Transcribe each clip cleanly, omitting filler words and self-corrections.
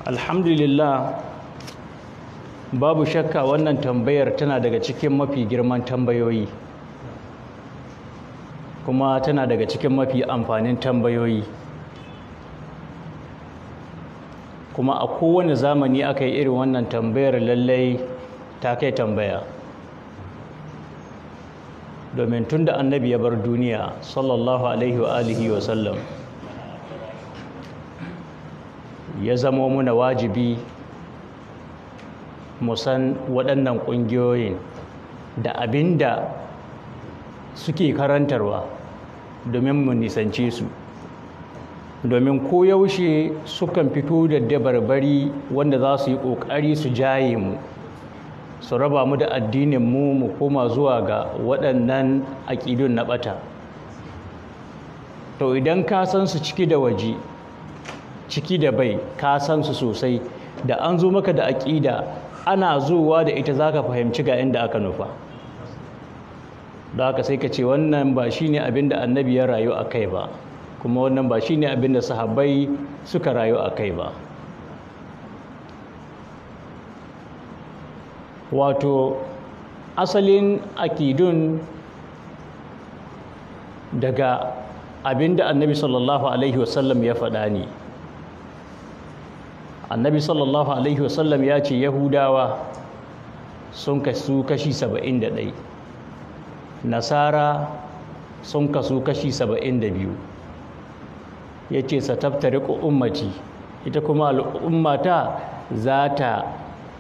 Alhamdulillah, babu shakka wannan tambayar tana daga cikin mafi girman tambayoyi, kuma tana daga cikin mafi amfanin tambayoyi. Kuma a kowane zamani aka yi irin wannan tambayar lallai ta kai tambaya. Domin tun da annabi ya bar duniya sallallahu alaihi wa alihi wa sallam, ya zama muna wajibi mu san waɗannan ƙungiyoyin da abinda suke karantarwa domin mu nisance su, domin koyaushe sukan fito da dabarbari wanda za su yi ƙoƙari su jaye mu, su raba mu da addinin mu koma zuwa ga waɗannan aƙidun na ɓata. To idan ka san su ciki da waje, ciki da bai, ka san su sosai, da an zo maka da aƙida ana zuwa da ita zaka fahimci ga inda aka nufa. Da haka sai ka ce wannan ba shine abin da annabi ya rayu a kai ba, kuma wannan ba shine abin da sahabbai suka rayu a kai ba. Wato asalin aƙidun daga abin da annabi sallallahu alaihi wasallam ya faɗa ne. Annabi sallallahu alaihi wasallam ya ce Yahudawa sun kasu kashi 71, Nasara sun kasu kashi 72. Ya ce sataftariqu ummati, ita kuma al'ummata za ta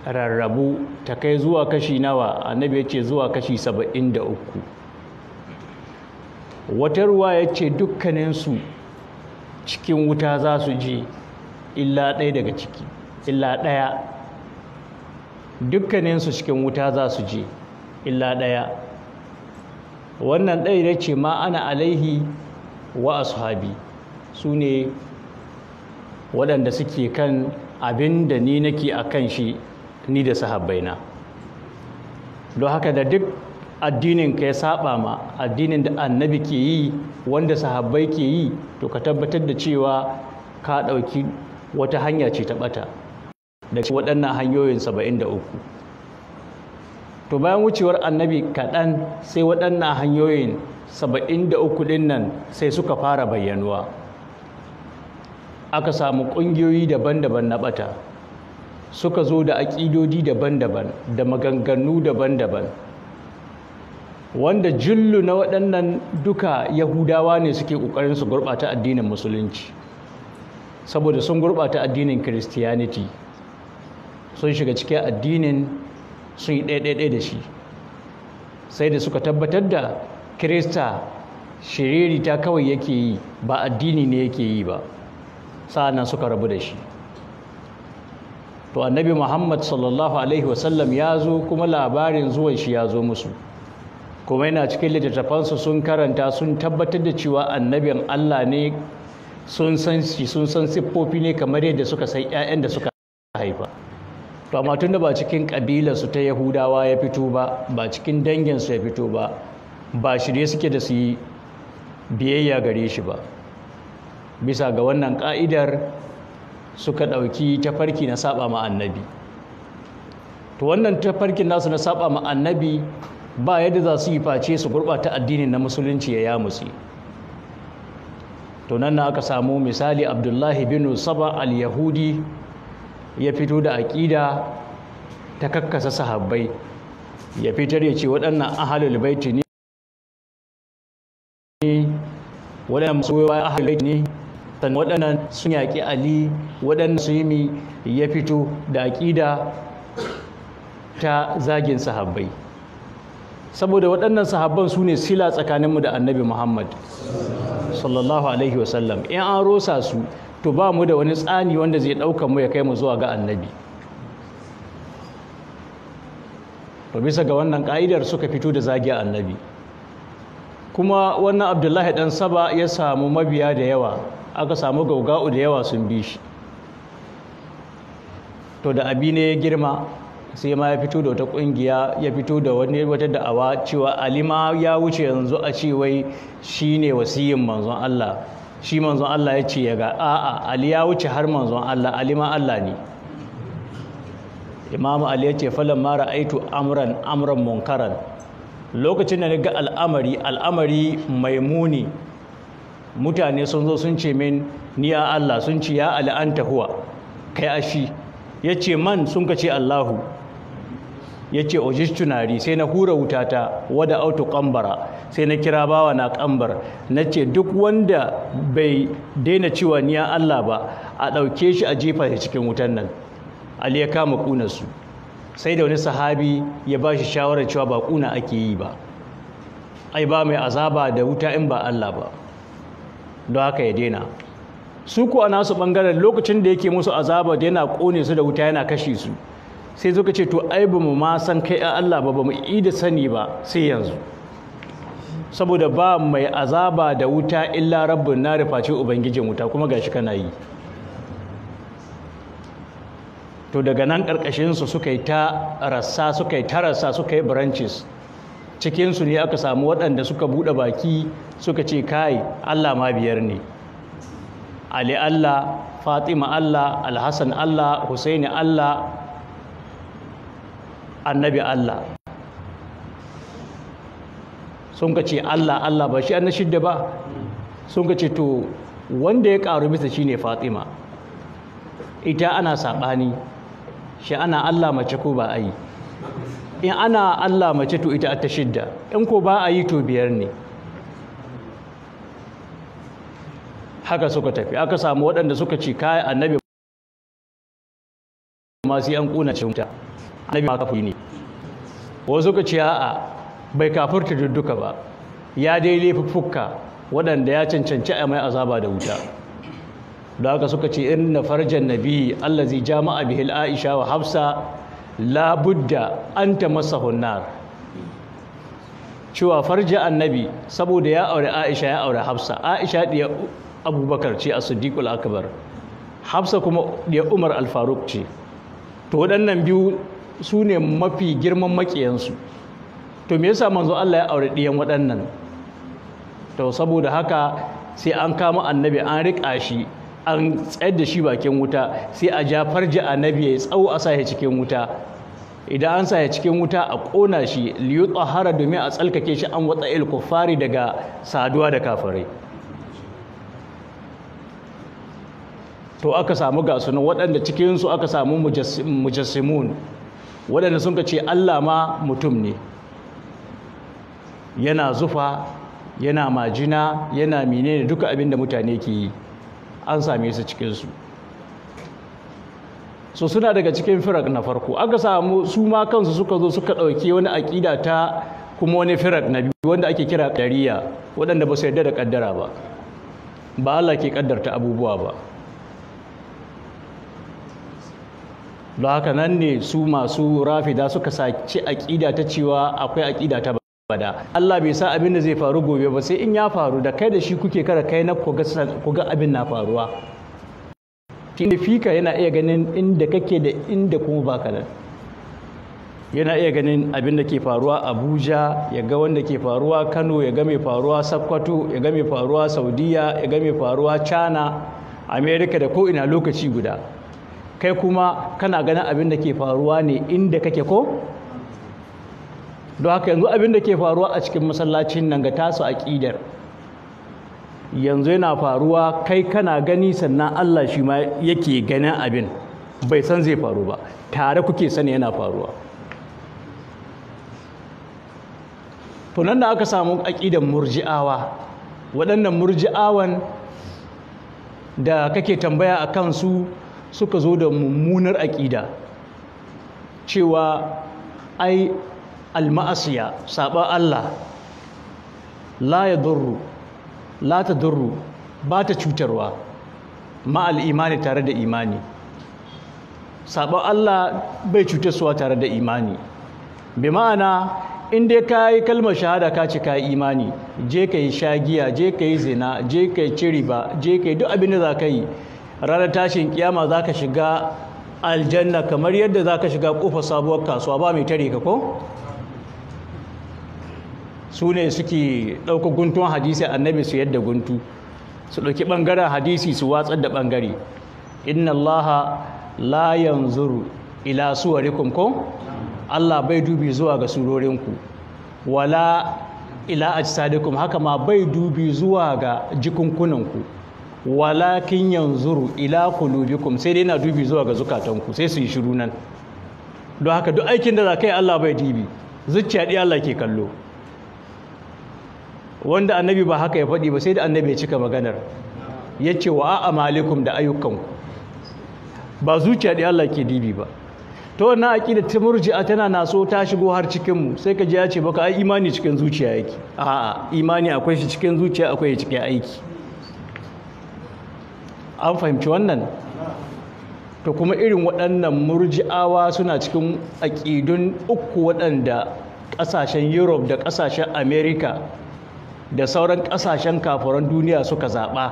rarrabu ta kai zuwa kashi nawa? Annabi ya ce zuwa kashi 73. Wata ruwa ya ce dukkaninsu cikin wuta za su je illa ɗaya daga ciki, illa ɗaya. Dukkaninsu cikin wuta za su je illa ɗaya. Wannan ɗaya da ce ma ana alaihi wa ashabi, su ne waɗanda suke kan abin da ni nake a kan shi, ni da sahabbaina. Don haka da duk addinin ka ya saba ma addinin da annabi ke yi, wanda sahabbai ke yi, to ka tabbatar da cewa ka ɗauki wata hanya ce ta ɓata da waɗannan hanyoyin 73. To bayan wucewar annabi kaɗan, sai waɗannan hanyoyin 73 ɗin nan sai suka fara bayyanuwa. Aka samu ƙungiyoyi daban-daban na ɓata, suka zo da aƙidodi daban-daban da maganganu daban-daban, wanda jullu na waɗannan duka Yahudawa ne suke ƙoƙarin su gurɓata addinin musulunci, saboda sun gurɓata addinin Christianity, sun shiga cikin addinin sun yi ɗaiɗaiɗai da shi, sai da suka tabbatar da Kirista shiriri ta kawai yake yi, ba addini ne yake yi ba, sa'annan suka rabu da shi. To annabi Muhammad sallallahu alaihi wasallam ya zo, kuma labarin zuwan shi ya zo musu, kuma yana cikin littattafansu sun karanta, sun tabbatar da cewa annabin Allah ne, sun san shi, sun san siffofi ne kamar yadda suka san ƴaƴan da suka haifa. To amma tunda ba cikin ƙabilarsu ta Yahudawa ya fito ba, ba cikin danginsu ya fito ba, ba shirye suke da su yi biyayya gare shi ba. Bisa ga wannan ƙa'idar suka ɗauki tafarki na saba ma annabi. To wannan tafarkin nasu na saba ma annabi ba yadda za su yi face su gurɓata addinin na musulunci ya yamutse. To nan na aka samu misali Abdullahi bin Saba al-Yahudi ya fito da aƙida ta kakkasa sahabbai, ya fitar ya ce waɗannan ahlul baiti ne, waɗannan masoya ahlul baiti ne, sannan waɗannan sun yaƙi Ali, waɗannan su yi ya fito da aƙida ta zagin sahabbai, saboda waɗannan sahabban su ne sila tsakaninmu da annabi Muhammad sallallahu alaihi wasallam. In an rosa su, to ba mu da wani tsani wanda zai ɗauka mu ya kai mu zuwa ga annabi. To bisa ga wannan ƙa'idar suka fito da zagi annabi, kuma wannan Abdullahi ɗan Saba ya samu mabiya da yawa, aka samu gauga'u da yawa sun bi shi. To da abi ne ya girma, sai ma ya fito da wata ƙungiya, ya fito da wata da'awa cewa Ali ma ya wuce yanzu a ce wai shine wasiyin manzon Allah, shi manzon Allah ya ce ya ga a'a Ali ya wuce har manzon Allah, Ali ma Allah ne. Imam Ali ya ce falan ma ra'aitu amran munkaran, lokacin da ga al'amari mai muni, mutane sun zo sun ce min ni ya Allah, sun ce ya Ali anta huwa, kai ashi. Yace man, sun ka ce Allahu. Yace ujishtu nari, sai na hura wutata, wada autu qambara, sai na kira bawa na qambar, nace duk wanda bai daina cewa ni ya Allah ba, a dauke shi a jefa shi cikin wutan nan. Ali ya kama kuna su, sai da wani sahabi ya bashi shawarar cewa ba kuna ake yi ba, ai ba mai azaba da wuta in ba Allah ba, don haka ya daina. Su ko a nasu bangaren lokacin da yake musu azaba da yana kone su da wuta yana kashe su, sai suka ce to ai ba mu ma san kai a Allah ba mu yi da sani ba sai yanzu, saboda ba mai azaba da wuta illa rabbun nar, face ubangijin wuta, kuma gashi kana yi. To daga nan ƙarƙashinsu suka yi ta rassa, suka yi branches. Cikinsu ne aka samu waɗanda suka buɗe baki suka ce kai Allah ma biyar ne, Ali Allah, Fatima Allah, Alhassan Allah, Husaini Allah, Annabi Allah. Sun ka ce Allah ba shi an na shidda ba, sun ka ce to wanda ya ƙaru bisa shi ne Fatima, ita ana saɓani shi ana Allah mace ko ba a yi. In ana Allah mace to ita ta shidda, in ko ba a yi to biyar ne. Haka suka tafi, aka samu waɗanda suka ce kai annabi ma sai an kuna cinta, annabi ma kafiri ne. Wasu suka ce a'a bai kafirta duka ba, ya dai laifuffuka waɗanda ya cancanci a mai azaba da wuta. Da haka suka ce inna farjan nabi allazi jama'a bihil Aisha wa Hafsa la budda an tamassahu nar, cewa farja annabi saboda ya aure Aisha ya aure Hafsa. Aisha diya Abubakar ce as-Siddiqul Akbar, Hafsa kuma diya Umar al-Faruq ce. To waɗannan biyu su ne mafi girman makiyansu. To me yasa manzo Allah ya aure diyan waɗannan? To saboda haka sai an kama annabi an riƙa shi, an tsayar da shi bakin wuta, sai a ja farji annabi ya tsawo a sa cikin wuta. Idan an sa cikin wuta a ƙona shi liyutahhara, domin a tsalkake shi an watsa kuffari daga saduwa da kafirai. To aka samu gasunan waɗanda cikinsu aka samu mujassimun, waɗanda sun ka ce Allah ma mutum ne, yana zufa, yana majina, yana menene duka abin da mutane ke yi, an same su cikinsu. So suna daga cikin firak na farko. Aka samu su ma kansu suka zo suka ɗauki wani aƙida ta kuma wani firak na biyu wanda ake kira ƙadariya, waɗanda ba su yarda da ƙaddara ba, ba Allah ke ƙaddarta abubuwa ba. Don haka nan ne su masu rafida suka saci aƙida ta cewa akwai aƙida ta bada. Allah bai sa abin da zai faru gobe ba, sai in ya faru da kai da shi kuke kara kai na ku ga abin na faruwa. Fika yana iya ganin inda kake da inda kuma baka da. Yana iya ganin abin da ke faruwa Abuja, ya ga wanda ke faruwa Kano, ya ga mai faruwa Sokoto, ya ga mai faruwa Saudiya, ya ga mai faruwa China, America da ko ina lokaci guda. Kai kuma kana ganin abin da ke faruwa ne inda kake ko? Don haka yanzu abin da ke faruwa a cikin masallacin nan ga tasu aƙidar, yanzu yana faruwa kai kana gani, sannan Allah shi ma yake ganin abin, bai san zai faru ba, tare kuke sani yana faruwa. To nan da aka samu aƙidar murji'awa, waɗannan murji'awan da kake tambaya a kansu suka zo da mummunar aƙida cewa ai alma'asiya, saɓa Allah, la ta durru, ba ta cutarwa ma'al imani, tare da imani. Saɓa Allah bai cutarwa tare da imani. Bi ma'ana in dai ka yi kalmar shahada ka ce ka yi imani, je ka yi shagiya, je ka yi zina, je ka yi ciriba, je ka yi duk abin da za ka yi, ranar tashin kiyama za ka shiga aljanna kamar yadda za ka shiga ƙofar sabuwar kasuwa, ba mai tare ka ko? Su ne suke ɗauka guntun hadisi annabi su yadda guntu, su ɗauki ɓangaren hadisi su watsar da ɓangare. Inna Allaha la yanzuru ila suwarikum ko Allah bai dubi zuwa ga surorinku wala ila ajsadikum haka ma bai dubi zuwa ga jikunkunanku walakin yanzuru ila qulubikum sai dai na dubi zuwa ga zukatanku sai su yi shiru nan don haka duk aikin da za kai Allah bai dubi zuciya dai Allah ke kallo wanda annabi ba haka ya faɗi ba sai da annabi ya cika maganar yace wa a'malikum da ayyukanku ba zuciya dai Allah ke dubi ba to wannan aqida ta murji'a tana naso ta shigo har cikin mu sai ka ji ya ce baka ai imani cikin zuciya yake a'a imani akwai shi cikin zuciya akwai shi cikin aiki an fahimci wannan to kuma irin waɗannan murji'awa suna cikin aqidun uku waɗanda ƙasashen Europe da ƙasashen America da sauran ƙasashen kafiran duniya suka zaɓa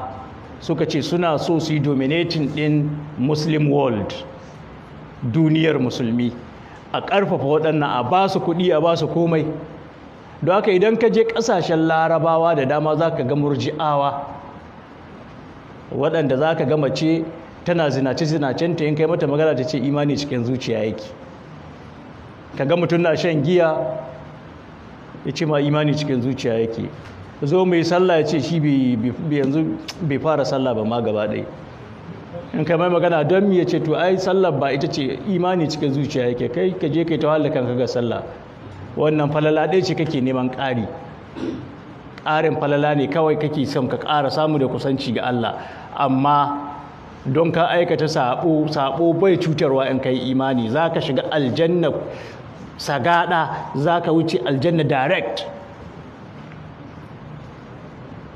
suka ce suna so su yi dominating ɗin Muslim world duniyar musulmi a ƙarfafa waɗannan a ba su kuɗi a ba su komai don haka idan ka je ƙasashen larabawa da dama za ka ga murji'awa waɗanda za ka ga mace tana zinace-zinacenta yin kai mata magana ta ce imani cikin zuciya yake ka ga mutum na shan giya ya ce ma imani cikin zuciya yake zo mai sallah ya ce shi yanzu bai fara sallah ba ma gaba ɗaya in kai mai magana don ya ce to ai sallar ba ita ce imani cikin zuciya yake kai ka je kai ta wahala kanka ga sallah wannan falala ɗaya ce kake neman ƙari ƙarin falala ne kawai kake son ka ƙara samu da kusanci ga Allah amma don ka aikata sabo bai cutarwa in kai imani za ka shiga aljanna sagada za ka wuce aljanna direct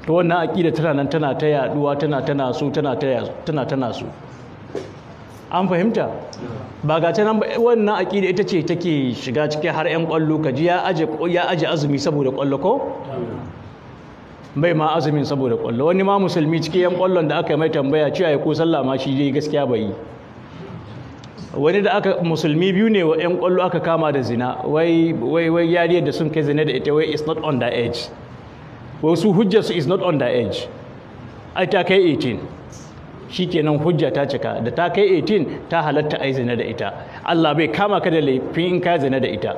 to wannan aƙida tana nan tana ta yaduwa tana so an fahimta ba ga ta nan wannan aƙida ita ce take shiga cikin har 'yan ƙwallo ka ji ya aje azumi saboda ƙwallo ko bai ma azumin saboda ƙwallo wani ma musulmi cikin 'yan ƙwallon da aka mai tambaya cewa ya ko sallah ma shi dai gaskiya bai yi wani da aka musulmi biyu ne wa 'yan ƙwallo aka kama da zina wai yariyar da sun kai zina da ita wai is not on the age wasu hujjarsu is not on the age ai ta kai 18 shikenan hujja ta cika da ta kai 18 ta halatta ai zina da ita Allah bai kama ka da laifin in ka zina da ita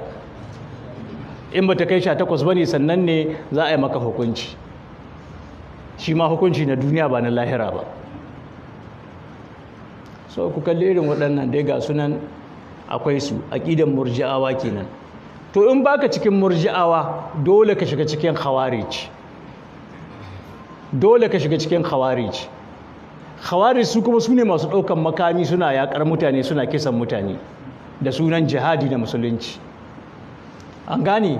in ba ta kai 18 bane sannan ne za a yi maka hukunci shi ma hukunci na duniya ba na lahira ba so ku kalli irin waɗannan dai ga sunan akwai su aqidan murji'awa kenan to in baka cikin murji'awa dole ka shiga cikin khawarij khawarij su kuma su ne masu ɗaukan makami suna yaƙar mutane suna kisan mutane da sunan jihadi da musulunci an gane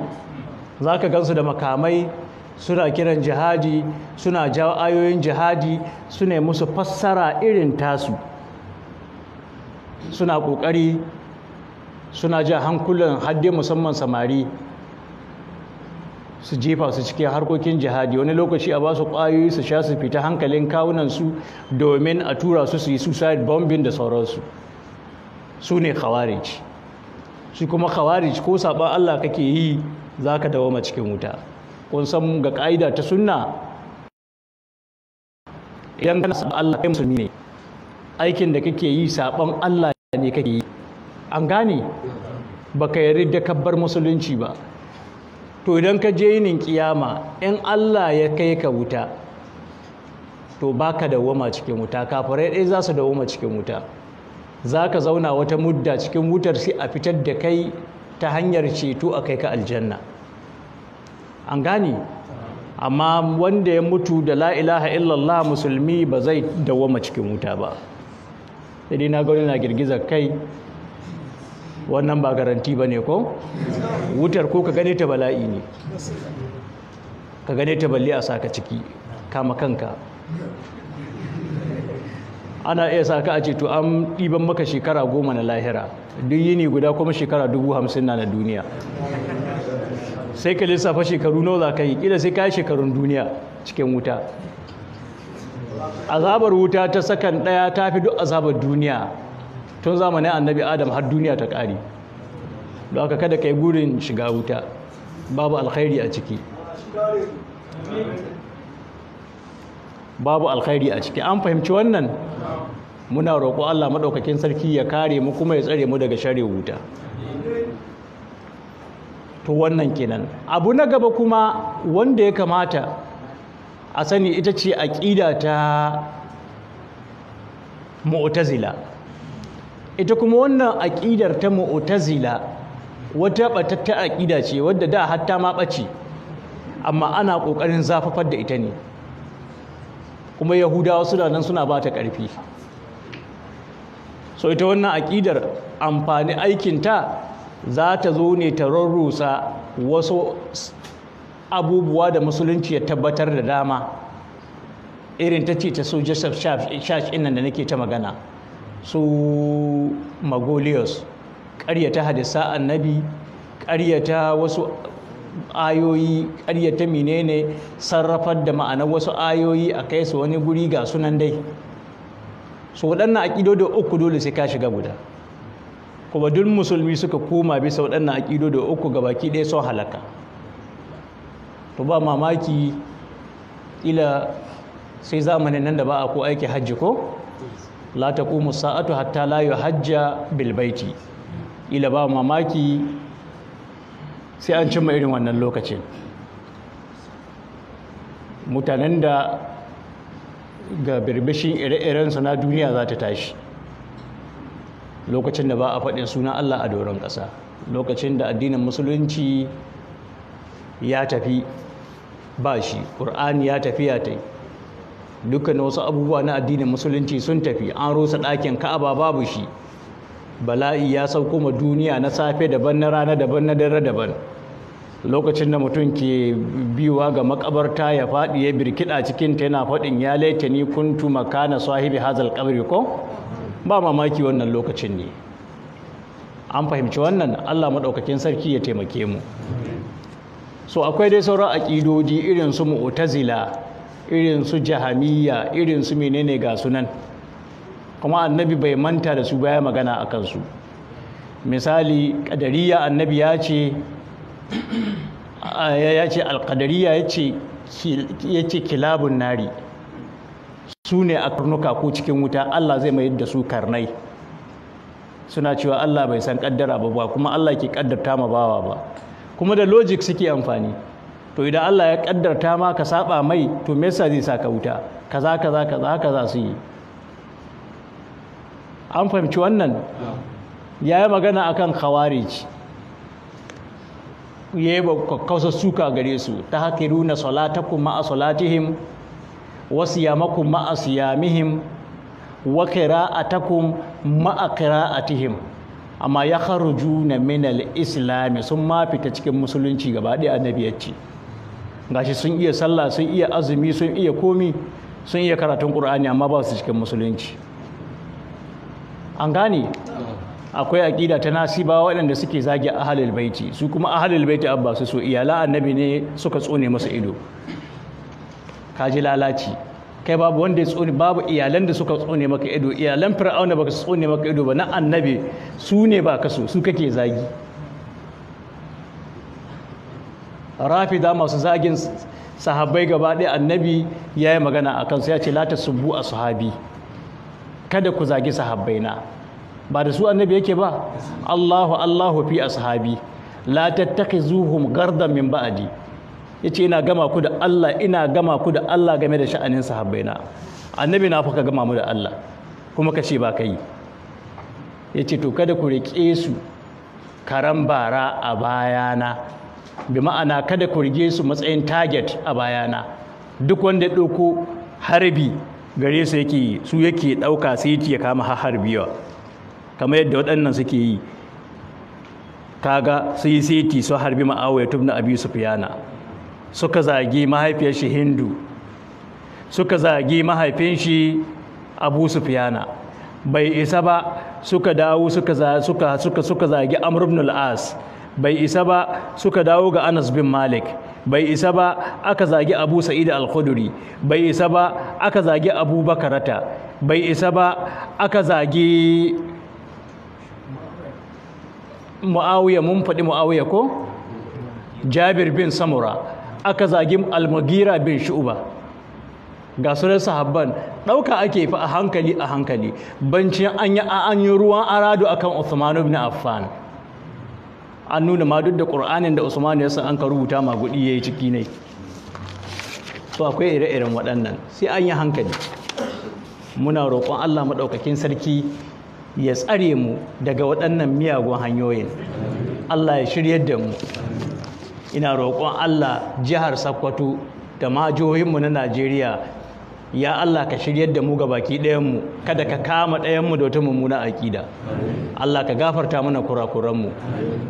za ka gansu da makamai suna kiran jihadi suna jawo ayoyin jihadi suna musu fassara irin tasu suna ƙoƙari suna ja hankulan hadde musamman samari su jefa su cikin harkokin jihadi wani lokaci a ba su ƙwayoyi su sha su fita hankalin kawunansu domin a tura su yi suicide bombing da sauransu su ne khawarij shi kuma khawarij ko saɓon Allah kake yi za ka dawoma cikin wuta kun san ga ƙa'ida ta sunna idan kana saɓon Allah kai musulmi ne aikin da kake yi saɓon Allah ne kake yi an gane baka yarda kabbar musulunci ba to idan ka je yinin kiyama in Allah ya kai ka wuta to baka dawoma cikin wuta kafirai dai za su dawoma cikin wuta za ka zauna wata mudda cikin wutar sai a fitar da kai ta hanyar ceto a kai ka aljanna an gane amma wanda ya mutu da la ilaha illallah musulmi ba zai dawoma cikin wuta ba sai dai na gani na girgizar kai wannan ba garanti ba ne ko wutar ko ka gane ta bala'i ne ka gane ta balle a saka ciki kama kanka ana iya saka a ce to an ɗiban maka shekara 10 na lahira duk yini guda kuma shekara 50,000 na duniya sai ka lissafa shekaru nawa za ka yi ƙila sai ka yi shekarun duniya cikin wuta azabar wuta ta sakan ɗaya ta fi duk azabar duniya tun zamanin annabi adam har duniya ta ƙari don haka kada ka yi burin shiga wuta babu alkhairi a ciki babu alkhairi a ciki an fahimci wannan muna roƙo Allah maɗaukakin sarki ya kare mu kuma ya tsare mu daga share wuta. To wannan kenan. Abu na gaba kuma wanda ya kamata a sani ita ce aƙida ta mu'tazila. Ita kuma wannan aƙidar ta mu'tazila wata ɓatatta aƙida ce wadda da hatta ma ɓace, amma ana ƙoƙarin zafafar da ita ne, kuma yahudawa suna nan suna ba ta ƙarfi. So ita wannan aƙidar amfani aikinta za ta zo ne ta rarrusa wasu abubuwa da musulunci ya tabbatar da dama, irin ta ce ta so Joseph Church nan da nake ta magana, su Magolius, ƙaryata hadisa annabi, ƙaryata wasu ayoyi, ƙaryata menene, sarrafar da ma'anar wasu ayoyi a kai su wani guri ga sunan dai. So waɗannan aƙidodin uku dole sai ka shiga guda, kuma duk musulmi suka koma bisa waɗannan aƙidodin uku gabaki ɗaya sun halaka. To ba mamaki ila sai zamanin nan da ba a ko aiki hajji ko la taqumu sa'atu hatta la yuhajja bil baiti, ila ba mamaki sai an cimma irin wannan lokacin. Mutanen da ga birbishin ire-iren su na duniya za ta tashi, lokacin da ba a faɗin sunan Allah a doron ƙasa, lokacin da addinin musulunci ya tafi ba shi, ƙur'ani ya tafi ya tai, dukkan wasu abubuwa na addinin musulunci sun tafi, an rusa ɗakin Ka'aba babu shi, bala'i ya sauko ma duniya na safe daban, na rana daban, na dare daban. Lokacin da mutum ke biyuwa ga makabarta ya faɗi ya birkiɗa cikinta yana faɗin ya laitani kuntu makana sahibi hazal qabri ko, ba mamaki wannan lokacin ne. An fahimci wannan? Allah maɗaukakin sarki ya taimake mu. So akwai dai sauran aƙidodi irin su mu'tazila, irin su jahamiyya, irin su menene ga sunan, kuma annabi bai manta da su baya magana a kansu. Misali ƙadariya, annabi ya ce alƙadariya ya ce kilabun nari, su ne a karnuka ko cikin wuta, Allah zai mayar da su karnai. Suna cewa Allah bai san ƙaddara ba, kuma Allah ke ƙaddarta ma bawa ba, kuma da logic suke amfani. To idan Allah ya ƙaddarta ma ka saba mai, to me yasa zai saka wuta, kaza kaza kaza haka za su yi. An fahimci wannan? Ya yi magana akan khawarij, ya yi kakkausa suka gare su, ta haƙiruna salatakum ma'a salatihim wa siyamakum ma'a siyamihim wa qira'atakum ma'a qira'atihim, amma ya kharujuna min al-islam, sun ma fita cikin musulunci gaba ɗaya. Annabi ya ce gashi sun iya sallah, sun iya azumi, sun iya komi, sun iya karatun Qur'ani, amma ba su cikin musulunci. An gane? Akwai aqida ta nasiba waɗanda suke zagi ahlul baiti, su kuma ahlul baiti abba su so iyalan annabi ne suka tsone masa ido. Kaji lalaci, kai babu wanda ya tsone, babu iyalan da suka tsone maka ido, iyalan fir'auna baka tsone maka ido ba, na annabi su ne ba kaso, su kake zagi. Rafida masu zagin sahabbai gaba ɗaya, annabi ya yi magana a kansu, ya ce la tasubbu ashabi, kada ku zagi sahabbaina. Ba da su annabi yake ba? Allahu fi ashabi la tattakhizuhum gardan min ba'di, yace ina gama ku da Allah, ina gama ku da Allah game da sha'anin sahabbaina. Annabi na fa ka gama mu da Allah, kuma kace ba kai. Yace to kada ku rike su karan bara a bayana, bi ma'ana kada ku rige su matsayin target a bayana. Duk wanda ya dauko harbi gare su yake dauka sai ya kama harbiwa, kamar yadda waɗannan suke yi. Kaga su yi seti su harbi Muawiya ibn Abi Sufyana, suka zagi mahaifiyar shi Hindu, suka zagi mahaifin shi Abu Sufyana. Bai isa ba suka dawo suka zagi Amr ibn al-As, bai isa ba suka dawo ga Anas bin Malik, bai isa ba aka zagi Abu Sa'id al-Khudri, bai isa ba aka zagi Abu Bakarata, bai isa ba aka zagi Muawiya, mun faɗi Muawiya ko? Jabir bin Samura, aka zagi Al-Mughira bin Shu'ba. ga sunan sahabban ɗauka ake fa a hankali bancin an yi ruwan aradu akan Uthman ibn Affan an nuna ma duk da Qur'anin da Usman ya san an ka rubuta ma gudi yayi ciki ne so akwai ire-iren waɗannan sai an yi hankali. Muna roƙon Allah maɗaukakin sarki ya tsare mu daga waɗannan miyagun hanyoyin. Allah ya shiryar da mu. Ina roƙon Allah jihar Sokoto da ma jihohinmu na Najeriya, ya Allah ka shiryar da mu ga baki ɗayanmu, kada ka kama ɗayanmu da wata mummuna aƙida. Allah ka gafarta mana kurakuranmu,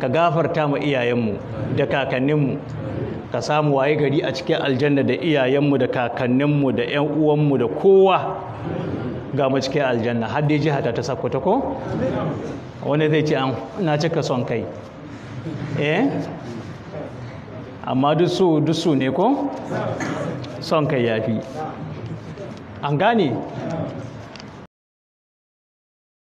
ka gafarta mu iyayenmu da kakanninmu, ka samu waye gari a cikin aljanna da iyayenmu da kakanninmu da ƴan uwanmu da kowa ga mu cikin aljanna. Har dai jiha ta Sokoto ko wani zai ce na cika son kai amma duk su ne ko son kai yafi an gane